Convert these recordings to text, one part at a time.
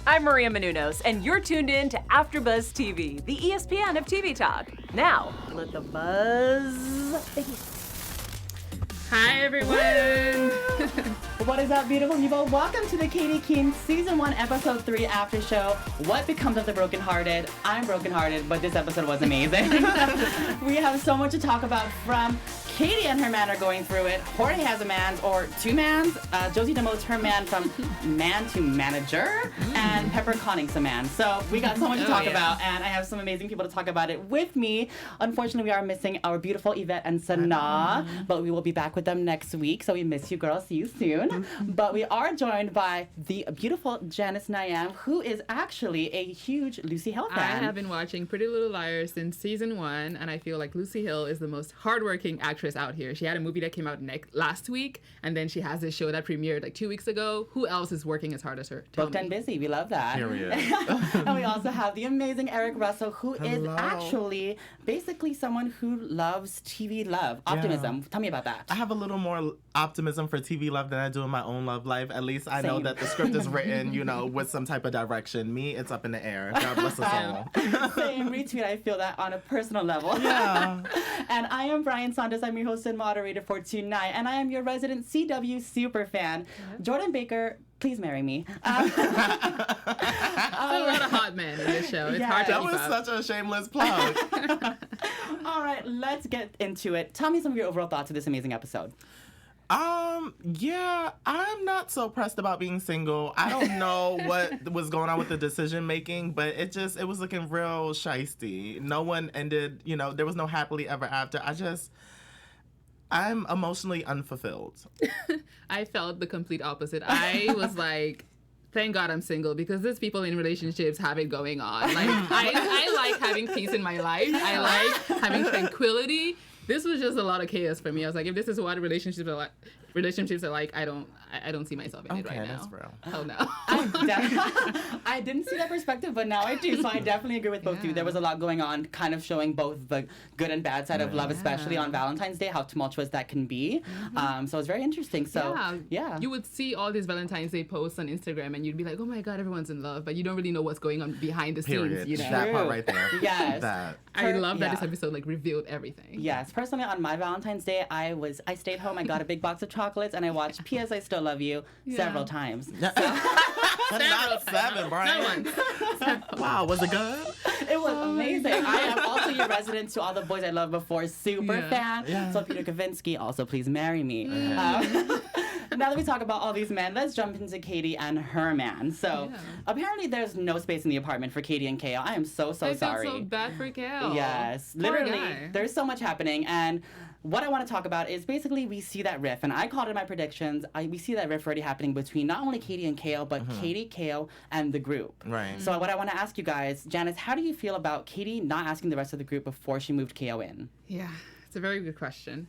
I'm Maria Menounos, and you're tuned in to AfterBuzz TV, the ESPN of TV talk. Now, let the buzz begin. Hi, everyone. What is up, beautiful people? Welcome to the Katy Keene Season 1, Episode 3 after show, What Becomes of the Brokenhearted. I'm brokenhearted, but this episode was amazing. We have so much to talk about. From Katy and her man are going through it. Jorge has a man, or two mans. Josie Demotes her man from man to manager. And Pepper Conning's a man. So we got so much to talk about, and I have some amazing people to talk about it with me. Unfortunately, we are missing our beautiful Yvette and Sana, but we will be back with them next week. So we miss you, girls. See you soon. But we are joined by the beautiful Janice Nyam, who is actually a huge Lucy Hill fan. I have been watching Pretty Little Liars since Season 1, and I feel like Lucy Hill is the most hardworking actress out here. She had a movie that came out last week, and then she has this show that premiered like 2 weeks ago. Who else is working as hard as her? Booked and busy. We love that. Period. And we also have the amazing Eric Russell, who is actually basically someone who loves TV love, optimism. Tell me about that. I have a little more optimism for TV love than I do in my own love life. At least I know that the script is written, with some type of direction. Me, it's up in the air. God bless us all. Same. Retweet. I feel that on a personal level. Yeah. And I am Brian Saunders. I'm your host and moderator for tonight. And I am your resident CW super fan. Jordan Baker, please marry me. There's a lot of hot men in this show. It's hard to That keep was up. such a shameless plug. All right, let's get into it. Tell me some of your overall thoughts of this amazing episode. Yeah, I'm not so pressed about being single. I don't know what was going on with the decision making, but it was looking real shisty. No one ended, there was no happily ever after. I'm emotionally unfulfilled. I felt the complete opposite. I was like, thank God I'm single, because there's people in relationships have it going on. Like, I like having peace in my life. I like having tranquility. This was just a lot of chaos for me. I was like, if this is what relationships are like, I don't see myself in it right now. That's real. Oh no. I didn't see that perspective, but now I do. So I definitely agree with both of you. There was a lot going on, kind of showing both the good and bad side of love, especially on Valentine's Day, how tumultuous that can be. So it's very interesting. So yeah. You would see all these Valentine's Day posts on Instagram, and you'd be like, oh my God, everyone's in love, but you don't really know what's going on behind the Period. scenes. That part right there. Yes. That. I love that this episode revealed everything. Yes. Personally, on my Valentine's Day, I stayed home. I got a big box of chocolates, and I watched P.S. I Still Love You several times. Not 7, Brian. Wow, was it good? It was amazing. I am also your resident To All the Boys I Loved Before super fan. Yeah. So Peter Kavinsky, also please marry me. Now that we talk about all these men, let's jump into Katy and her man. So apparently there's no space in the apartment for Katy and Kale. I am so sorry. I felt so bad for Kale. Yes, Poor literally, guy. there's so much happening, and what I want to talk about is basically we see that riff, and I called it in my predictions. We see that riff already happening between not only Katy and Kale, but Katy, Kale, and the group. Right. So what I want to ask you guys, Janice, how do you feel about Katy not asking the rest of the group before she moved Kale in? Yeah, it's a very good question.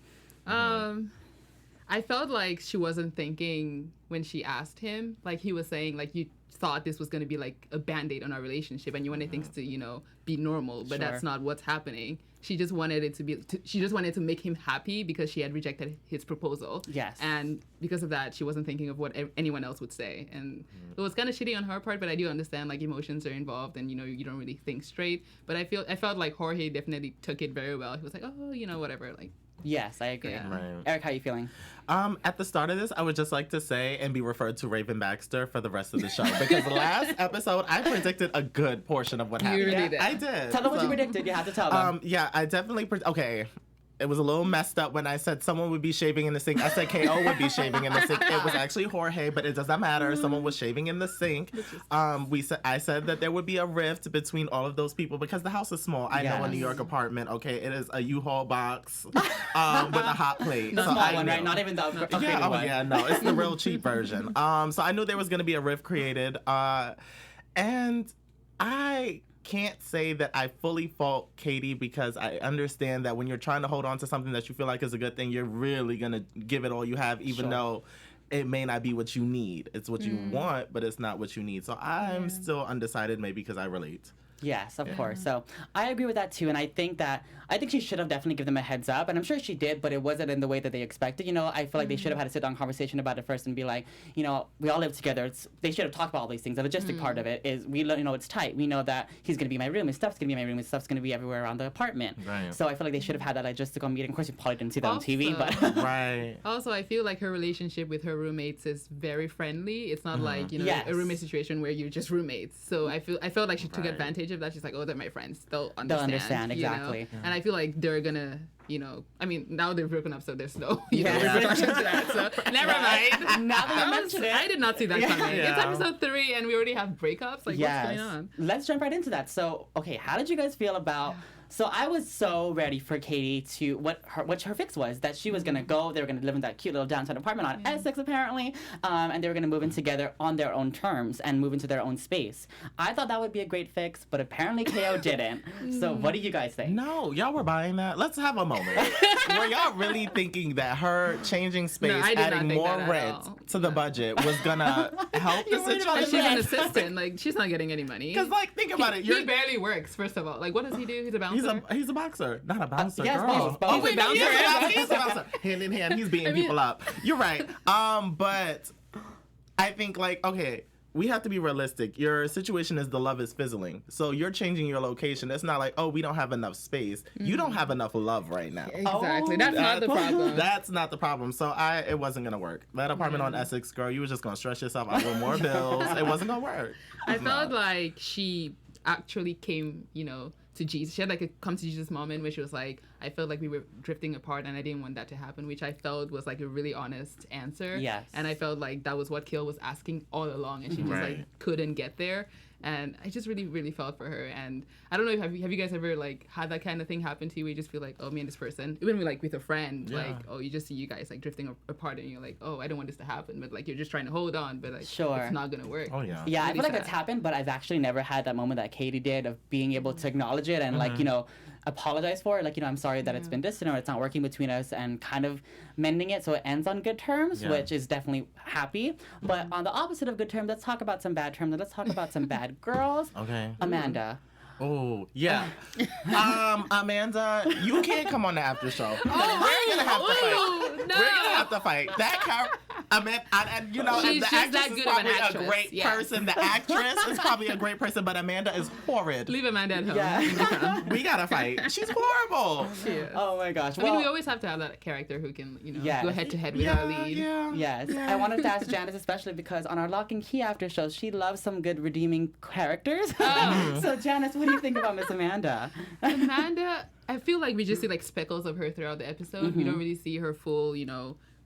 I felt like she wasn't thinking when she asked him. Like, he was saying, like, you thought this was going to be like a Band-Aid on our relationship, and you wanted things to, be normal, but that's not what's happening. She just wanted it to be, she just wanted to make him happy because she had rejected his proposal. Yes. And because of that, she wasn't thinking of what anyone else would say. And it was kind of shitty on her part, but I do understand, like, emotions are involved and, you don't really think straight. But I felt like Jorge definitely took it very well. He was like, oh, whatever, like. Yes, I agree. Yeah. Right. Eric, how are you feeling? At the start of this, I would just like to say and be referred to Raven Baxter for the rest of the show, because last episode I predicted a good portion of what happened. You really did. I did. Tell them what you predicted. You have to tell them. Yeah, I definitely okay. It was a little messed up when I said someone would be shaving in the sink. I said KO would be shaving in the sink. It was actually Jorge, but it does not matter. Someone was shaving in the sink. I said that there would be a rift between all of those people because the house is small. I know a New York apartment. Okay, it is a U-Haul box with a hot plate. The so small one, right? Not even the upgraded one. Yeah, no, it's the real cheap version. So I knew there was going to be a rift created, and I can't say that I fully fault Katy, because I understand that when you're trying to hold on to something that you feel like is a good thing, you're really going to give it all you have, even though it may not be what you need. It's what you want, but it's not what you need. So I'm still undecided, maybe because I relate. Yes, of course. So I agree with that too, and I think she should have definitely given them a heads up, and I'm sure she did, but it wasn't in the way that they expected. You know, I feel like they should have had a sit-down conversation about it first and be like, you know, we all live together. They should have talked about all these things. The logistic part of it is it's tight. We know that he's gonna be in my room, his stuff's gonna be in my room, his stuff's gonna be everywhere around the apartment. Right. So I feel like they should have had that logistical meeting. Of course, you probably didn't see that on TV, but right. Also, I feel like her relationship with her roommates is very friendly. It's not like a roommate situation where you're just roommates. So I felt like she took advantage of that. She's like, oh, they're my friends. They'll understand exactly. You know? And I feel like they're gonna, I mean, now they've broken up, so there's no repercussion to that. So never mind. Now that you mention it, I did not see that coming. It's episode 3, and we already have breakups. Like, what's going on? Let's jump right into that. So, okay, how did you guys feel about? So I was so ready for Katy to what her fix was, that she was gonna go. They were gonna live in that cute little downtown apartment on Essex apparently, and they were gonna move in together on their own terms and move into their own space. I thought that would be a great fix, but apparently KO didn't. So what do you guys think? No, y'all were buying that. Let's have a moment. Were y'all really thinking that her changing space, adding more rent to the budget was gonna help the situation? She's an assistant. Like, she's not getting any money. Because, like, think about it. He barely works. First of all, like, what does he do? He's a bouncer. He's a boxer, not a bouncer, yes, girl. both. He's a bouncer. He's a bouncer. Hand in hand, he's beating people up. You're right. But I think, like, okay, we have to be realistic. Your situation is the love is fizzling. So you're changing your location. It's not like, oh, we don't have enough space. You don't have enough love right now. Exactly. That's not the problem. That's not the problem. So it wasn't gonna work. That apartment on Essex, girl, you were just gonna stress yourself out with more bills. It wasn't gonna work. I felt like she actually came, to Jesus. She had like a come to Jesus moment where she was like, I felt like we were drifting apart and I didn't want that to happen, which I felt was like a really honest answer. Yes. And I felt like that was what Kill was asking all along, and she just like couldn't get there. And I just really, really felt for her. And I don't know, have you guys ever like had that kind of thing happen to you where you just feel like, oh, me and this person, even with a friend, like, oh, you just see you guys like drifting apart and you're like, oh, I don't want this to happen, but like you're just trying to hold on, but like it's not gonna work. Oh yeah. Yeah, really I feel like sad. it's happened, but I've actually never had that moment that Katy did of being able to acknowledge it and like, apologize for it. Like, I'm sorry that it's been distant or it's not working between us, and kind of mending it so it ends on good terms, which is definitely happy. But on the opposite of good terms, let's talk about some bad terms and let's talk about some bad girls. Okay. Amanda. Oh, yeah. Amanda, you can't come on the after show. We're gonna have to fight. No. We're gonna have to fight. That character, Amanda, She's the just actress that is good of an probably a actress. great person. The actress is probably a great person, but Amanda is horrid. Leave Amanda at home. Yeah. We gotta fight. She's horrible. Oh my gosh. I mean, we always have to have that character who can, go head to head with our lead. Yes. I wanted to ask Janice especially because on our Lock and Key after show, she loves some good redeeming characters. So Janice, what do you think about Miss Amanda? Amanda, I feel like we just see like speckles of her throughout the episode. We don't really see her full,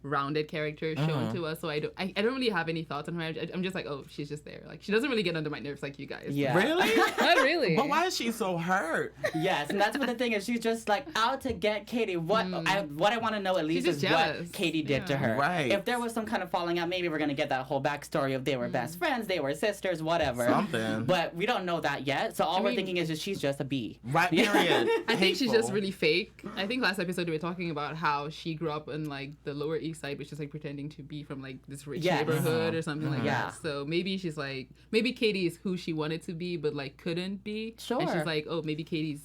rounded character shown to us. So I don't really have any thoughts on her. I'm just like, oh, she's just there. Like, she doesn't really get under my nerves like you guys. Yeah. Really? Not really. But why is she so hurt? Yes, and that's what the thing is. She's just like out to get Katy. What I want to know at least is what Katy did to her. Right. If there was some kind of falling out, maybe we're gonna get that whole backstory of they were best friends, they were sisters, whatever. Something. But we don't know that yet. So all we're thinking is that she's just a bee. Right. Period. I think she's just really fake. I think last episode we were talking about how she grew up in like the Lower East Side, which is like pretending to be from like this rich neighborhood or something like that. So maybe she's like, maybe Katy is who she wanted to be but like couldn't be. Sure. And she's like, oh, maybe Katy's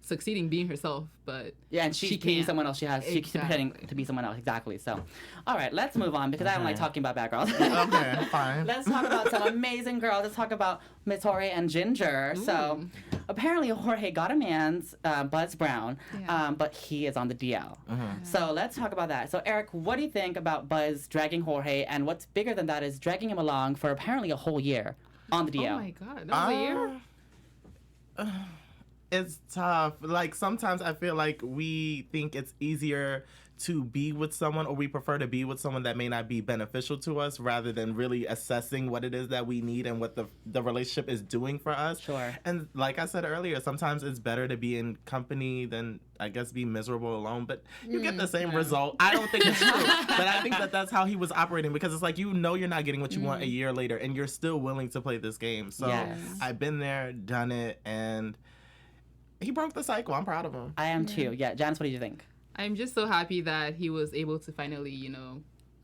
succeeding being herself, but and she's being someone else. She's pretending to be someone else. Exactly. So, all right, let's move on because I don't like talking about bad girls. Okay, fine. Let's talk about some amazing girls. Let's talk about Miss Jorge and Ginger. Ooh. So, apparently Jorge got a man's Buzz Brown, but he is on the DL. So let's talk about that. So Eric, what do you think about Buzz dragging Jorge, and what's bigger than that is dragging him along for apparently a whole year on the DL? Oh my God, that was a year? It's tough. Like, sometimes I feel like we think it's easier to be with someone, or we prefer to be with someone that may not be beneficial to us, rather than really assessing what it is that we need and what the relationship is doing for us. Sure. And like I said earlier, sometimes it's better to be in company than, I guess, be miserable alone, but you get the same result. I don't think it's true, but I think that that's how he was operating, because it's like, you're not getting what you want a year later, and you're still willing to play this game. So I've been there, done it, and he broke the cycle. I'm proud of him. I am too. Yeah, Janice, what do you think? I'm just so happy that he was able to finally,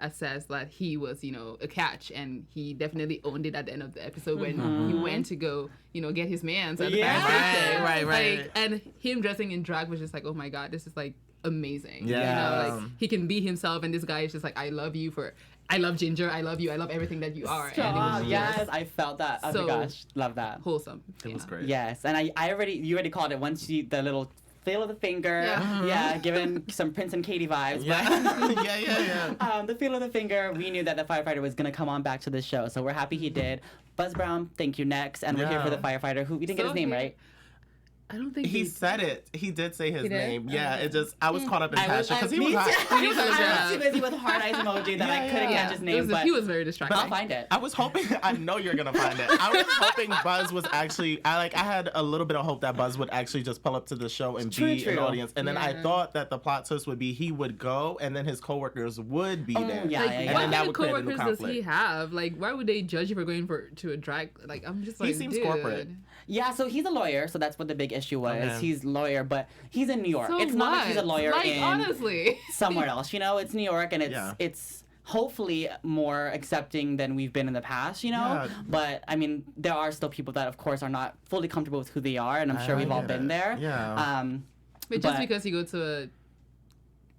assess that he was, a catch, and he definitely owned it at the end of the episode when he went to go, get his man. So Right. And him dressing in drag was just like, oh my God, this is like amazing. Yeah. He can be himself, and this guy is just like, I love Ginger, I love you, I love everything that you are. And it was yes, I felt that. Oh so my gosh, love that. wholesome. It was great. Yes, and you already called it once the little feel of the finger. Yeah, giving some Prince and Katy vibes. Yeah. The feel of the finger, we knew that the firefighter was going to come on back to the show, so we're happy he did. Buzz Brown, thank you, next. And we're here for the firefighter, who we didn't get his name right. I don't think He said it. He did say his did? name. Yeah, it just, I was caught up in passion because he was hot. I was too busy with heart eyes emoji that I couldn't catch his name. But he was very distracting. I'll find it. I was hoping, I know you're going to find it. I was hoping Buzz was actually, I had a little bit of hope that Buzz would actually just pull up to the show and be an audience. And then I thought that the plot twist would be he would go and then his coworkers would be there. Yeah, Like, what then that kind would of create a new coworkers does conflict. he have? Like, why would they judge you for going to a drag? Like, I'm just like, He seems dude. corporate. Yeah, so he's a lawyer, so that's what the big issue was. Okay. He's a lawyer, but he's in New York. So it's not like he's a lawyer like, in honestly. somewhere else. It's New York, and it's hopefully more accepting than we've been in the past, Yeah. But, I mean, there are still people that, of course, are not fully comfortable with who they are, and I'm sure we've all been there. Yeah. But just because you go to a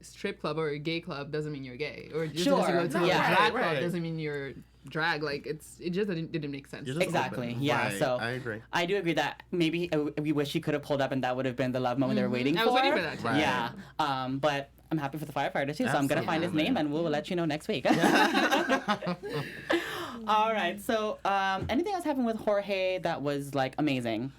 strip club or a gay club doesn't mean you're gay. Or just Sure. because you go to a Yeah. drag Right. club doesn't mean you're drag. Like, it just didn't make sense. You're just Exactly. open. Yeah. Right. So I agree. I do agree that maybe we wish he could have pulled up, and that would have been the love moment they were waiting for. I was waiting for that too. Right. Yeah. But I'm happy for the firefighter too. So I'm gonna find his Absolutely. name, and we'll let you know next week. All right. So anything else happened with Jorge that was like amazing?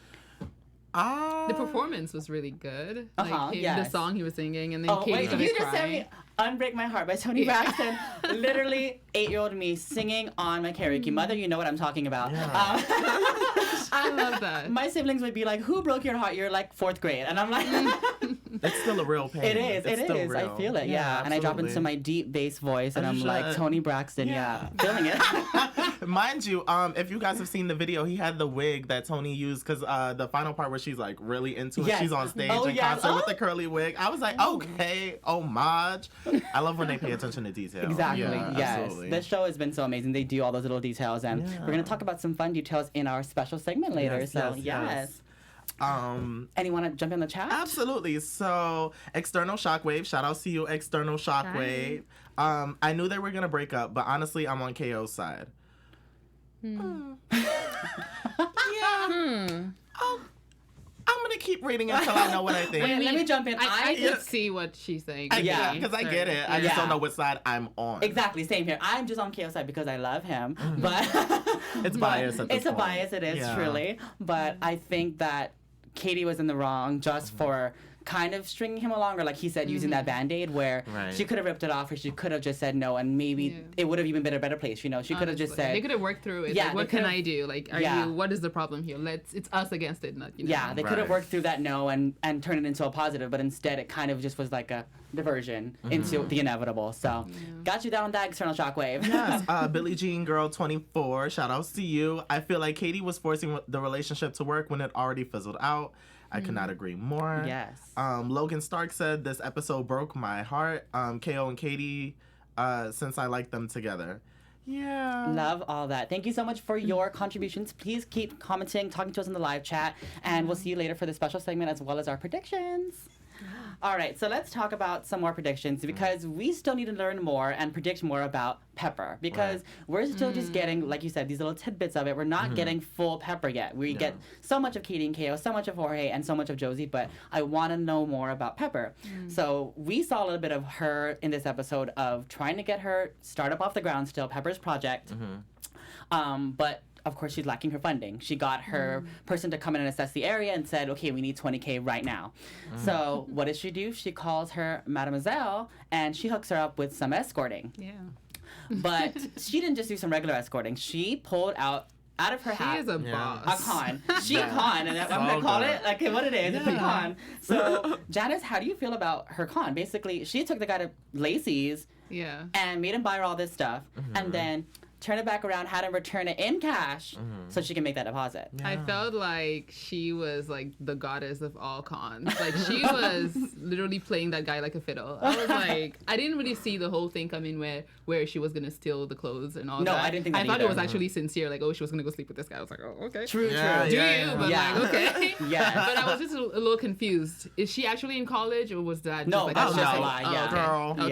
The performance was really good. Like the yes. song he was singing, and then Oh Katy wait, started you just sent crying. me "Unbreak My Heart" by Tony Braxton. Literally 8-year-old me singing on my karaoke. Mother, you know what I'm talking about. I love that. My siblings would be like, "Who broke your heart?" You're like 4th grade, and I'm like, It's still a real pain. "It is, It's it still is. I real. feel it, yeah." And I drop into absolutely. my deep bass voice, and As I'm you like, should. Tony Braxton, yeah, feeling it. Mind you, if you guys have seen the video, he had the wig that Tony used because the final part where she's like really into it, Yes. she's on stage Oh, in yes. concert with Oh. the curly wig. I was like, okay, homage. I love when they pay attention to detail. Exactly. Yeah, Yes. absolutely. This show has been so amazing. They do all those little details, and we're gonna talk about some fun details in our special segment later. Yes, so yes. Anyone want to jump in the chat? Absolutely. So, External Shockwave, shout out to you, External Shockwave. I knew they were gonna break up, but honestly, I'm on KO's side. I'm gonna keep reading until I know what I think. Wait, let me jump in. I I could see what she's saying. Yeah. Because I get it. I just don't know what side I'm on. Exactly, same here. I'm just on KO's side because I love him, but It's bias at this it's a point. bias. It is Yeah. truly, but I think that Katy was in the wrong just for kind of stringing him along, or like he said, using that Band-Aid where Right. she could have ripped it off, or she could have just said no, and maybe it would have even been a better place. She could have just Honestly. said, They could have worked through it. Yeah, Like, they what can could've- I do? Like, what is the problem here? It's us against it, not you. yeah, they could have Right. worked through that no and turn it into a positive, but instead it kind of just was like a diversion into the inevitable. So, got you down that External Shockwave. Yes, Billie Jean Girl 24, shout outs to you. I feel like Katy was forcing the relationship to work when it already fizzled out. I could not agree more. Yes. Logan Stark said this episode broke my heart. KO and Katy, since I like them together. Yeah. Love all that. Thank you so much for your contributions. Please keep commenting, talking to us in the live chat, and we'll see you later for the special segment as well as our predictions. All right, so let's talk about some more predictions because we still need to learn more and predict more about Pepper because we're still just getting, like you said, these little tidbits of it. We're not getting full Pepper yet. We get so much of Katy and KO, so much of Jorge, and so much of Josie, but I want to know more about Pepper. So we saw a little bit of her in this episode of trying to get her started off the ground still, Pepper's project. But of course, she's lacking her funding. She got her person to come in and assess the area and said, okay, we need $20K right now. So what does she do? She calls her Mademoiselle and she hooks her up with some escorting. Yeah. But she didn't just do some regular escorting. She pulled out of her hat She is a a boss. con. She a con, and I'm gonna So call good. it like what it is. It's a con. So Janice, how do you feel about her con? Basically, she took the guy to Lacey's Yeah. and made him buy her all this stuff, and then turn it back around, had him return it in cash so she can make that deposit. I felt like she was like the goddess of all cons. Like she was literally playing that guy like a fiddle. I was like, I didn't really see the whole thing coming where she was gonna steal the clothes and all that. No, I didn't think that I thought either. it was actually sincere. Like, oh, she was gonna go sleep with this guy. I was like, oh, okay. True. Do you? But Yeah. like, okay. Yes. But I was just a little confused. Is she actually in college or was that No, just like that's a just a lie? lie. Yeah. Girl. Okay.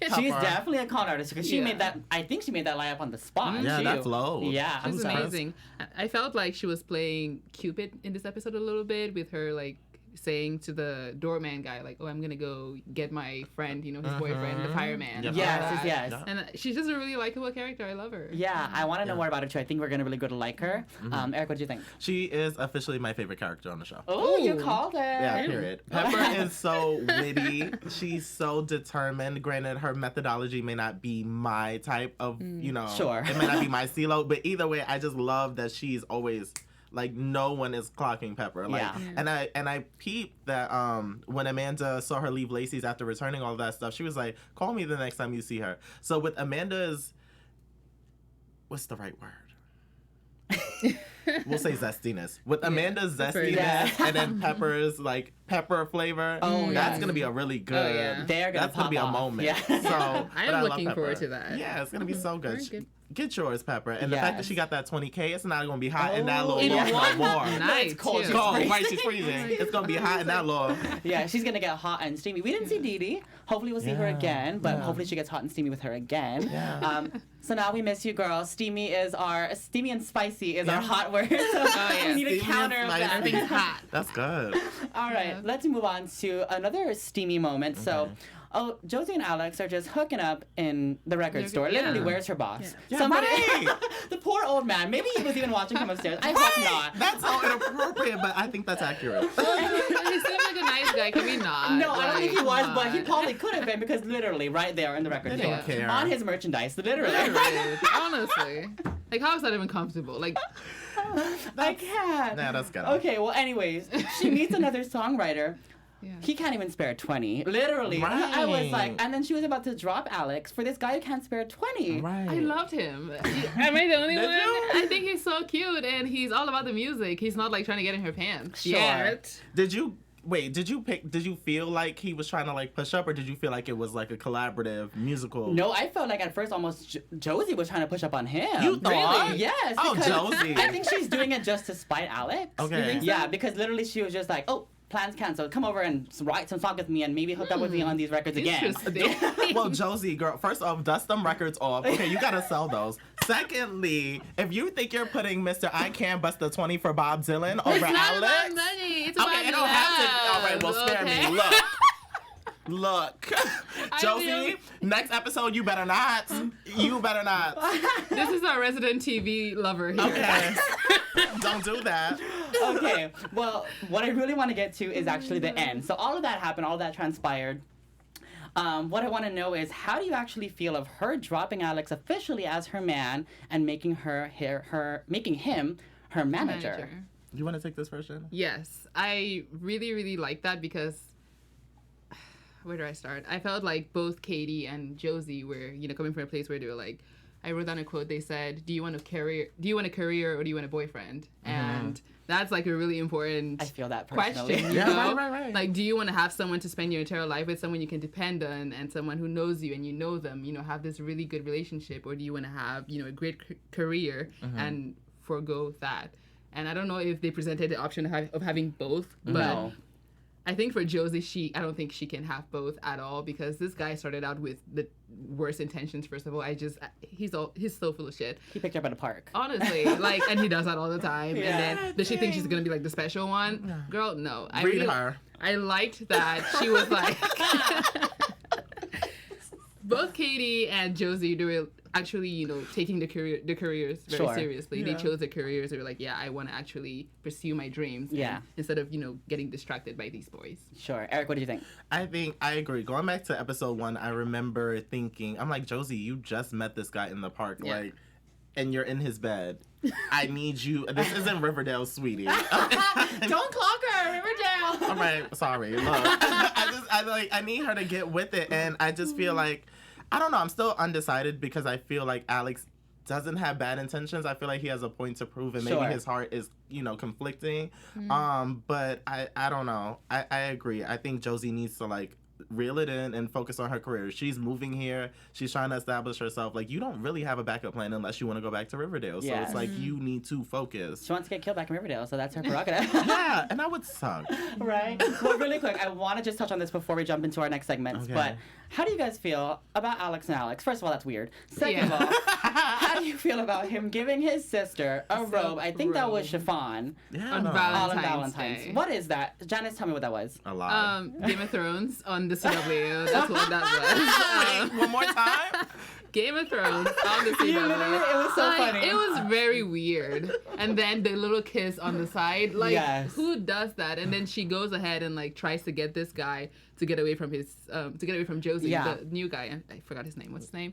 Yeah. She's her. definitely a con artist because she Yeah. made that. I think she made that lie up on the spot. Yeah, too. that flowed. Yeah, I'm She's surprised. amazing. I felt like she was playing Cupid in this episode a little bit with her like saying to the doorman guy like, oh, I'm gonna go get my friend, his boyfriend, the fireman. Yep. all Yes, that. yes. And she's just a really likable character. I love her. Yeah, I want to know more about her too. I think we're gonna really go to like her. Eric, what do you think? She is officially my favorite character on the show. Oh, you Ooh. called it. Yeah, period. Pepper is so witty. She's so determined. Granted, her methodology may not be my type of, Sure. It may not be my CeeLo, but either way, I just love that she's always like no one is clocking Pepper. Like, Yeah. and I peeped that when Amanda saw her leave Lacey's after returning all of that stuff, she was like, "Call me the next time you see her." So with Amanda's, what's the right word? We'll say zestiness. With Amanda's very zestiness good. and then Pepper's like pepper flavor, Oh, that's yes. gonna be a really good. yeah. They're gonna That's gonna pop be a off. moment. Yeah. So I but am love looking Pepper. forward to that. Yeah, it's gonna be so good. Very good. Get yours, Pepper. And the fact that Yes. she got that 20K, it's not gonna be hot in that little In loaf no one more. Nice. It's cold. too. Cold, She's right? She's freezing. It's gonna be hot in that loaf. Yeah, she's gonna get hot and steamy. We didn't see Dee Dee. Hopefully we'll see her Yeah. again, but Yeah. hopefully she gets hot and steamy with her again. Yeah. So now we miss you, girls. Steamy and spicy is our Yeah. hot word. So yeah. we need a Steamy and counter of spicy. that. Everything's hot. That's good. All right, Yeah. let's move on to another steamy moment. So, Josie and Alex are just hooking up in the record Yeah. store. Literally, Yeah. where's her boss? Yeah, Somebody, right. the poor old man. Maybe he was even watching from upstairs. I hope not. That's so inappropriate, but I think that's accurate. He seemed like a nice guy. Can we not? No, I don't think he was, come but he on. probably could have been because literally right there in the record They store, don't care. on his merchandise, literally. Literally, honestly. Like, how is that even comfortable? Like, I can't. Nah, that's good. Okay, well, anyways, she meets another songwriter. yeah. He can't even spare 20. Literally. I was like, Right. and then she was about to drop Alex for this guy who can't spare 20. Right. I loved him. Am I the only Did one? you? I think he's so cute and he's all about the music. He's not like trying to get in her pants. Sure. Yet. Did you feel like he was trying to like push up, or did you feel like it was like a collaborative musical? No, I felt like at first almost Josie was trying to push up on him. You thought? Really? Yes. Oh, because Josie. I think she's doing it just to spite Alex. Okay. You think so? Yeah, because literally she was just like, oh, plans canceled. Come over and write some songs with me and maybe hook up with me on these records again. Interesting. Well, Josie, girl, first off, dust them records off. Okay, you gotta sell those. Secondly, if you think you're putting Mr. I Can't Bust the 20 for Bob Dylan over It's not Alex, about money. It's about okay, it don't have to. All right, well, spare okay? me. Look, Josie, next episode, you better not. You better not. This is our resident TV lover here. Okay. Don't do that. Okay, well, what I really want to get to is actually the end. So all of that happened, all of that transpired. What I want to know is, how do you actually feel of her dropping Alex officially as her man and making making him her manager? You want to take this first, Jenna? Yes, I really, really like that because where do I start? I felt like both Katy and Josie were, coming from a place where they were like, I wrote down a quote. They said, "Do you want a career or do you want a boyfriend?" And that's like a really important I feel that personally. question. Yeah, You know? right. Like, do you want to have someone to spend your entire life with, someone you can depend on, and someone who knows you and you know them, have this really good relationship, or do you want to have, a great career and forego that? And I don't know if they presented the option of having both, but No. I think for Josie, I don't think she can have both at all, because this guy started out with the worst intentions. First of all, he's so full of shit. He picked her up at a park. Honestly, and he does that all the time. Yeah. And then does she think she's gonna be like the special one? Girl, no. Read her. I liked that she was like both Katy and Josie, they were actually, taking the careers very Sure. seriously. Yeah. They chose the careers. They were like, yeah, I want to actually pursue my dreams. Yeah. Instead of, getting distracted by these boys. Sure. Eric, what do you think? I agree. Going back to episode 1, I remember thinking, I'm like, Josie, you just met this guy in the park, Yeah. and you're in his bed. I need you. This isn't Riverdale, sweetie. Don't clock her, Riverdale. All right, sorry. Look, I need her to get with it, and I just feel like, I don't know. I'm still undecided because I feel like Alex doesn't have bad intentions. I feel like he has a point to prove, and Sure. maybe his heart is, conflicting. But I don't know. I agree. I think Josie needs to like reel it in and focus on her career. She's moving here. She's trying to establish herself. Like, you don't really have a backup plan unless you want to go back to Riverdale. So Yes. it's like you need to focus. She wants to get killed back in Riverdale, so that's her prerogative. Yeah, and that would suck. Right? Well, really quick, I want to just touch on this before we jump into our next segments. Okay. But how do you guys feel about Alex and Alex? First of all, that's weird. Second Yeah. of all, how do you feel about him giving his sister a Silk robe? I think that was robe. chiffon. Yeah, On no. All on Valentine's Valentine's. Day. What is that? Janice, tell me what that was. A lot. Game of Thrones on the CW. That's what that was. One more time. Game of Thrones on the CW. You literally, it was so Like, funny. it was very weird. And then the little kiss on the side. Like, Yes. who does that? And then she goes ahead and like tries to get this guy to get away from Josie, Yeah. the new guy. I forgot his name. What's his name?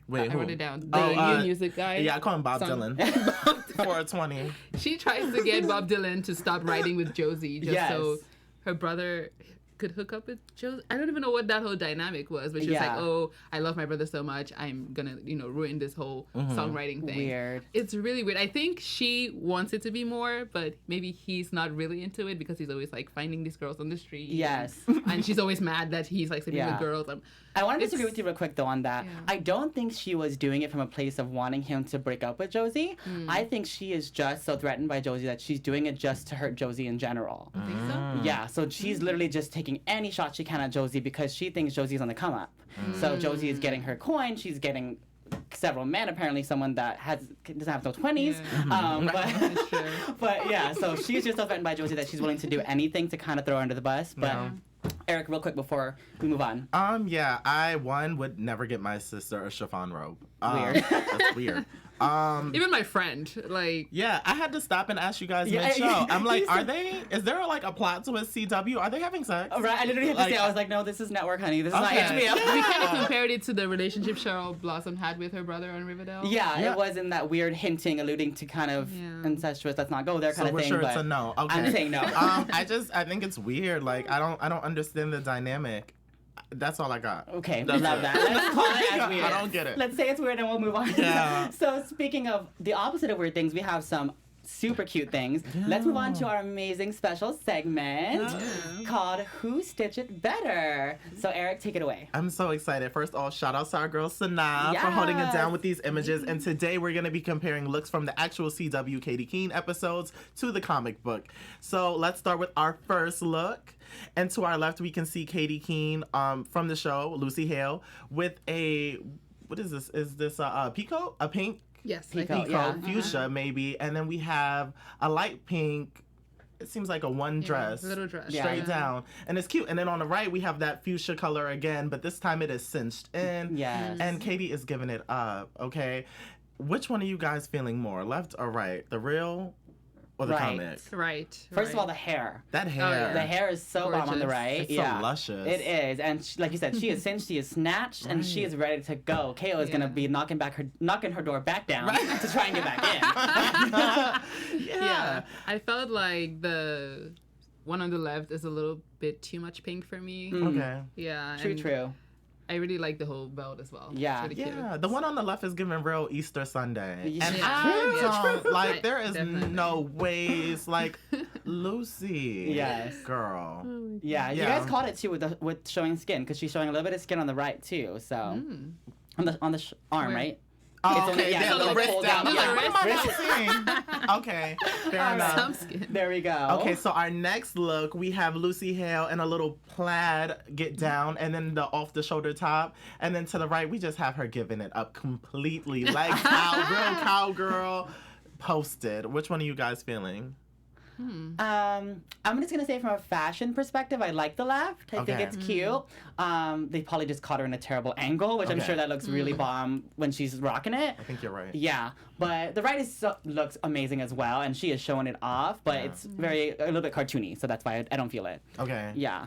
Wait, I who? wrote it down. The Oh, new music guy. Yeah, I call him Bob Song- Dylan. 420. She tries to get Bob Dylan to stop riding with Josie just so Yes. her brother could hook up with Josie. I don't even know what that whole dynamic was, but she was Yeah. like, "Oh, I love my brother so much. I'm gonna, ruin this whole songwriting thing." Weird. It's really weird. I think she wants it to be more, but maybe he's not really into it because he's always like finding these girls on the street. Yes. and she's always mad that he's like sleeping Yeah. with girls. I want to It's- disagree with you real quick, though, on that. Yeah. I don't think she was doing it from a place of wanting him to break up with Josie. I think she is just so threatened by Josie that she's doing it just to hurt Josie in general. I think so. Yeah, so she's literally just taking any shot she can at Josie because she thinks Josie's on the come up. So Josie is getting her coin. She's getting several men, apparently someone that doesn't have no 20s. Yeah. But, Sure. but yeah, so she's just so threatened by Josie that she's willing to do anything to kind of throw her under the bus. But Yeah. Eric, real quick before we move on. Yeah, I would never get my sister a chiffon robe. Weird. That's weird. Even my friend, like, Yeah, I had to stop and ask you guys Yeah, mid-show. I'm like, you is there like a plot twist CW? Are they having sex? Right, I literally had to Like- say, I was like, no, this is network, honey. This is not Okay. HBO. we kind of compared it to the relationship Cheryl Blossom had with her brother on Riverdale. Yeah, Yeah. it was in that weird hinting, alluding to kind of Yeah. incestuous, let's not go there kind So of we're thing. sure but it's a no. Okay. I'm saying no. I think it's weird. Like, I don't understand the dynamic. That's all I got. Okay, That's love it. that. Let's call it as weird. I don't get it. Let's say it's weird and we'll move on. Yeah. So speaking of the opposite of weird things, we have some super cute things. Let's move on to our amazing special segment called Who Stitch It Better? So Eric, take it away. I'm so excited. First off, shout out to our girl Sanaa for holding it down with these images. And today we're going to be comparing looks from the actual CW Katy Keene episodes to the comic book. So let's start with our first look. And to our left, we can see Katy Keene from the show, Lucy Hale, with what is this? Is this a peacoat? A pink Yes, Peacoat, I think yeah. fuchsia, maybe. And then we have a light pink. It seems like a one dress. little dress. Yeah. Straight down. And it's cute. And then on the right, we have that fuchsia color again, but this time it is cinched in. Yes. And Katy is giving it up, okay? Which one are you guys feeling more, left or right? The real or the Right. comic? Right. First of all, the hair. That hair. yeah. The hair is so bomb on the Gorgeous. right. It's yeah. so luscious. It is, and like you said, she is cinched, she is snatched, and she is ready to go. KO is gonna Yeah. be knocking her door back down Right. to try and get back in. Yeah. I felt like the one on the left is a little bit too much pink for me. Okay. Yeah. True, and true. I really like the whole belt as well. Yeah. It's really Yeah, cute. the one on the left is giving real Easter Sunday. Yeah. And True, I don't, like, Right, there is definitely. no ways, like, Lucy. Yes. Girl. Yeah, you Yeah. guys caught it too with showing skin because she's showing a little bit of skin on the right too. So Mm. on the arm, Where? right? Oh, It's only- okay, yeah, yeah, it's the only wrist pulled down. down. Yeah, Yeah, what am I wrist. not seeing? Okay, fair enough. Some skin. There we go. Okay, so our next look, we have Lucy Hale in a little plaid get down, and then the off-the-shoulder top, and then to the right, we just have her giving it up completely, like real cowgirl posted. Which one are you guys feeling? I'm just gonna say from a fashion perspective, I like the left. I think Okay. it's cute. They probably just caught her in a terrible angle, which I'm Okay. sure that looks really bomb when she's rocking it. I think you're right. Yeah, but the right looks amazing as well, and she is showing it off. But Yeah. it's a little bit cartoony, so that's why I don't feel it. Okay. Yeah.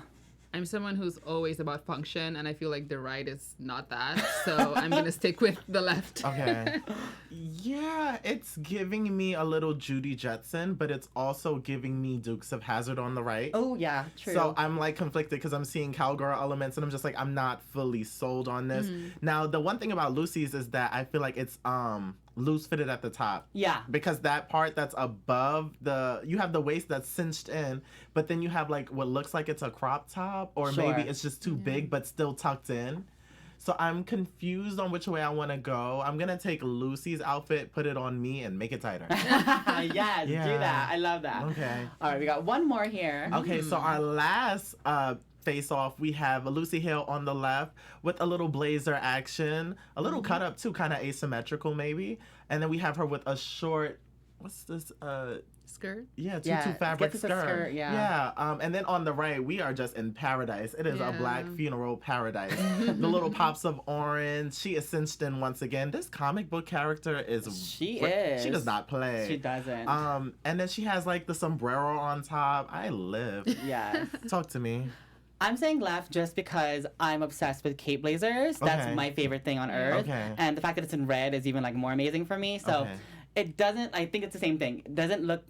I'm someone who's always about function, and I feel like the right is not that. So I'm gonna stick with the left. Okay. Yeah, it's giving me a little Judy Jetson, but it's also giving me Dukes of Hazzard on the right. Oh yeah, true. So I'm like conflicted because I'm seeing cowgirl elements and I'm just like, I'm not fully sold on this. Now, the one thing about Lucy's is that I feel like it's loose fitted at the top. Yeah. Because that part that's above you have the waist that's cinched in, but then you have like what looks like it's a crop top, or Sure. maybe it's just too big but still tucked in. So I'm confused on which way I want to go. I'm gonna take Lucy's outfit, put it on me, and make it tighter. Yes, do Yeah. that. I love that. Okay. All right, we got one more here. Okay, so our last face off, we have Lucy Hale on the left with a little blazer action, a little cut up too, kind of asymmetrical maybe. And then we have her with a short, what's this? Skirt? Yeah, tutu Yeah, fabric it's a skirt. skirt, yeah. And then on the right, we are just in paradise. It is a Yeah. black funeral paradise. The little pops of orange. She is cinched in once again. This comic book character is. She She is. does not play. She doesn't. And then she has like the sombrero on top. I live. Yes. Talk to me. I'm saying left just because I'm obsessed with cape blazers. That's Okay. my favorite thing on earth. Okay. And the fact that it's in red is even like more amazing for me. So Okay. it doesn't, I think it's the same thing. It doesn't look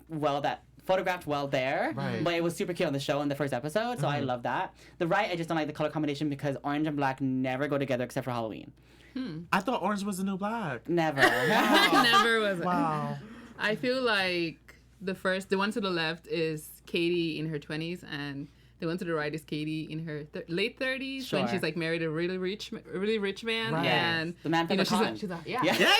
photographed well there, Right. but it was super cute on the show in the first episode, so I love that. The right, I just don't like the color combination because orange and black never go together except for Halloween. I thought orange was the new black. Never. Never was it. Wow. I feel like the one to the left is Katy in her 20s, and the one to the right is Katy in her late 30s Sure. when she's like married a really rich man, Right. and The man from the she's con. she's like, Yeah. Yeah.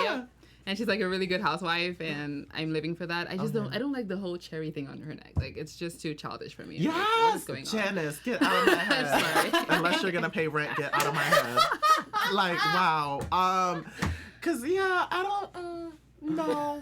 yeah. And she's like a really good housewife, and I'm living for that. I just I don't like the whole cherry thing on her neck. Like, it's just too childish for me. I'm like, what is Yes, going on? Janice, get out of my head. Sorry. Unless you're gonna pay rent, get out of my head. Like, wow. Cause yeah, I don't. No.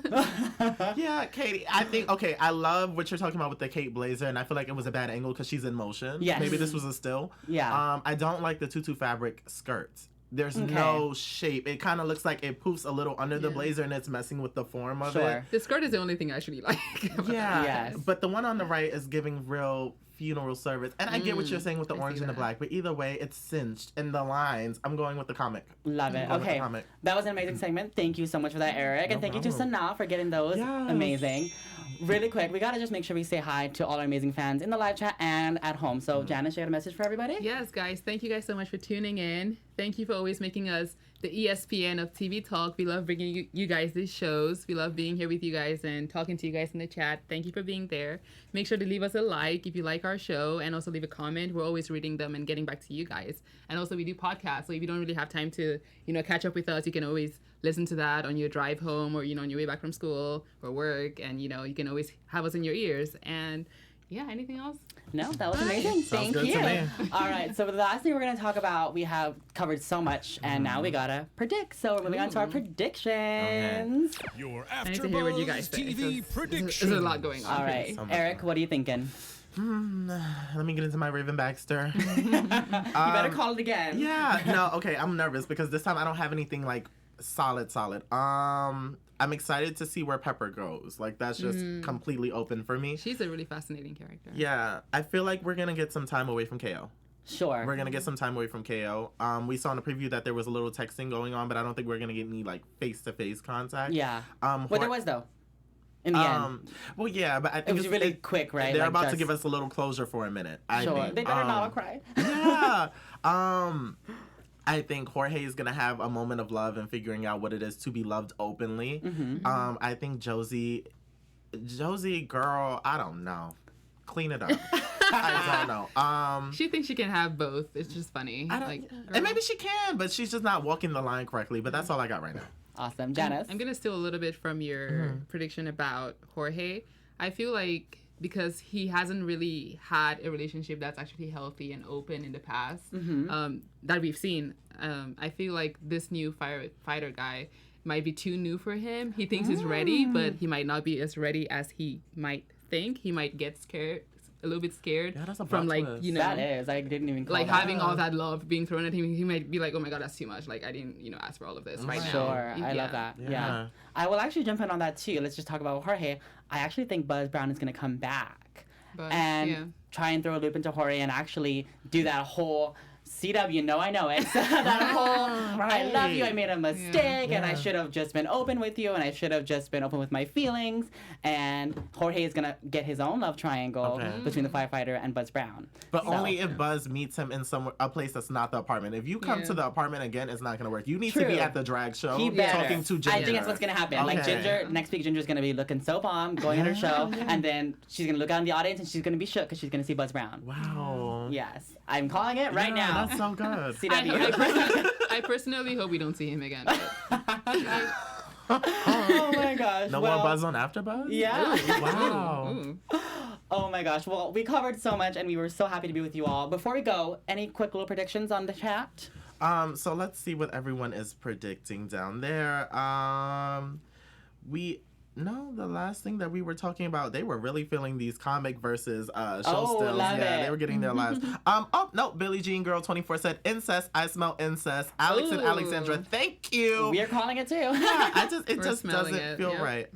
Yeah, Katy. I think okay. I love what you're talking about with the cape blazer, and I feel like it was a bad angle because she's in motion. Yes. Maybe this was a still. Yeah. I don't like the tutu fabric skirts. There's Okay. no shape. It kind of looks like it poofs a little under the Yeah. blazer, and it's messing with the form of Sure. it. The skirt is the only thing I actually like. Yeah. Yes. But the one on the right is giving real funeral service. And I get what you're saying with the I see orange and the that. black, but either way, it's cinched. In the lines, I'm going with the comic. Love it. I'm going with the Okay. comic. That was an amazing segment. Thank you so much for that, Eric. No and thank you to problem. Sanaa for getting those. Yes. Amazing. Really quick, we gotta just make sure we say hi to all our amazing fans in the live chat and at home. So, Janice, you got a message for everybody? Yes, guys. Thank you guys so much for tuning in. Thank you for always making us the ESPN of TV talk. We love bringing you guys these shows. We love being here with you guys and talking to you guys in the chat. Thank you for being there. Make sure to leave us a like if you like our show, and also leave a comment. We're always reading them and getting back to you guys. And also, we do podcasts. So if you don't really have time to, catch up with us, you can always listen to that on your drive home, or, on your way back from school or work. And, you can always have us in your ears. And yeah, anything else? No, that was amazing. Thank good you. to me. All right, so the last thing we're going to talk about, we have covered so much, and now we got to predict. So we're moving on to our predictions. Your I need to hear what you guys AfterBuzz say. TV There's a lot going on. All right, So much Eric, fun. what are you thinking? Let me get into my Raven Baxter. You better call it again. Yeah, no, okay, I'm nervous because this time I don't have anything like solid. I'm excited to see where Pepper goes. Like, that's just completely open for me. She's a really fascinating character. Yeah, I feel like we're gonna get some time away from KO. Sure. We're gonna get some time away from KO. We saw in the preview that there was a little texting going on, but I don't think we're gonna get any like face-to-face contact. Yeah. Well, Well, there was, though, in the end. Well, yeah, but I think It was really quick, right? They're Like, about to just- give us a little closure for a minute. I Sure. think. They better not all cry. Yeah. I think Jorge is gonna have a moment of love and figuring out what it is to be loved openly. Mm-hmm. I think Josie, girl, I don't know. Clean it up. I don't know. She thinks she can have both. It's just funny. I don't, and maybe she can, but she's just not walking the line correctly. But that's all I got right now. Awesome. Janice? I'm gonna steal a little bit from your prediction about Jorge. I feel like because he hasn't really had a relationship that's actually healthy and open in the past that we've seen, I feel like this new fighter guy might be too new for him. He thinks he's ready, but he might not be as ready as he might think. He might get a little bit scared Yeah, that's a from plot like twist. That is. I didn't even call like that. having all that love being thrown at him. He might be like, oh my god, that's too much. Like, I didn't ask for all of this right now. Sure. I Yeah. love that. Yeah. Yeah. I will actually jump in on that, too. Let's just talk about Jorge. I actually think Buzz Brown is going to come back But and yeah. try and throw a loop into Jorge and actually do that whole CW, no, I know it. So that whole, I love you, I made a mistake, and I should have just been open with you, and I should have just been open with my feelings. And Jorge is gonna get his own love triangle between the firefighter and Buzz Brown. But only if Buzz meets him in a place that's not the apartment. If you come to the apartment again, it's not gonna work. You need to be at the drag show talking to Ginger. I think that's what's gonna happen. Like Ginger, next week Ginger's gonna be looking so bomb, going on her show, and then she's gonna look out in the audience and she's gonna be shook because she's gonna see Buzz Brown. Wow. Yes, I'm calling it right now. That's so good. CW. I personally hope we don't see him again. Oh my gosh. No more Buzz on AfterBuzz? Yeah. Wow. Ooh. Oh my gosh. Well, we covered so much and we were so happy to be with you all. Before we go, any quick little predictions on the chat? So let's see what everyone is predicting down there. The last thing that we were talking about, they were really feeling these comic versus show stills. They were getting their lives. Billie Jean Girl 24 said incest. I smell incest. Alex and Alexandra, thank you. We are calling it too. Yeah, it just smelling doesn't feel right.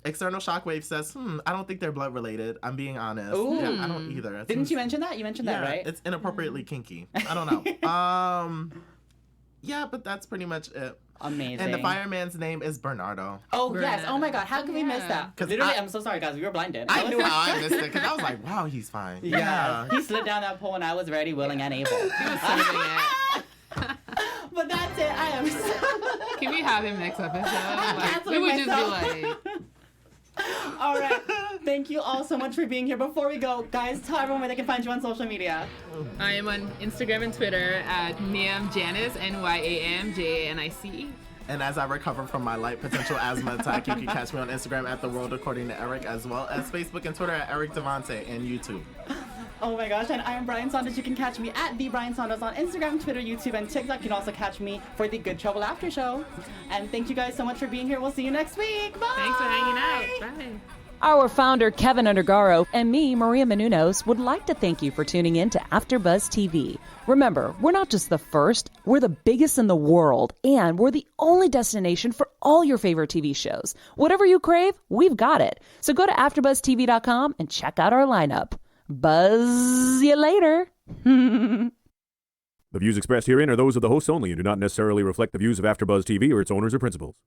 External Shockwave says, I don't think they're blood related. I'm being honest. Ooh. Yeah, I don't either. Didn't you mention that? You mentioned that, right? It's inappropriately kinky. I don't know. Yeah, but that's pretty much it. Amazing. And the fireman's name is Bernardo. Oh, yes. Oh, my God. How could we miss that? Literally, I'm so sorry, guys. We were blinded. I knew how I missed it because I was like, wow, he's fine. Yeah. He slid down that pole and I was ready, willing, and able. He was saving it. But that's it. I am so... Can we have him next episode? Canceling We would just myself. be like... All right. Thank you all so much for being here. Before we go, guys, tell everyone where they can find you on social media. I am on Instagram and Twitter at NyamJanice, NYAMJANICE. And as I recover from my light potential asthma attack, you can catch me on Instagram at The World According to Eric, as well as Facebook and Twitter at Eric Devante, and YouTube. Oh my gosh, and I am Brian Saunders. You can catch me at The Brian Saunders on Instagram, Twitter, YouTube, and TikTok. You can also catch me for the Good Trouble After Show. And thank you guys so much for being here. We'll see you next week. Bye! Thanks for hanging out. Bye. Our founder, Keven Undergaro, and me, Maria Menounos, would like to thank you for tuning in to AfterBuzz TV. Remember, we're not just the first, we're the biggest in the world, and we're the only destination for all your favorite TV shows. Whatever you crave, we've got it. So go to AfterBuzzTV.com and check out our lineup. Buzz you later. The views expressed herein are those of the hosts only and do not necessarily reflect the views of AfterBuzz TV or its owners or principals.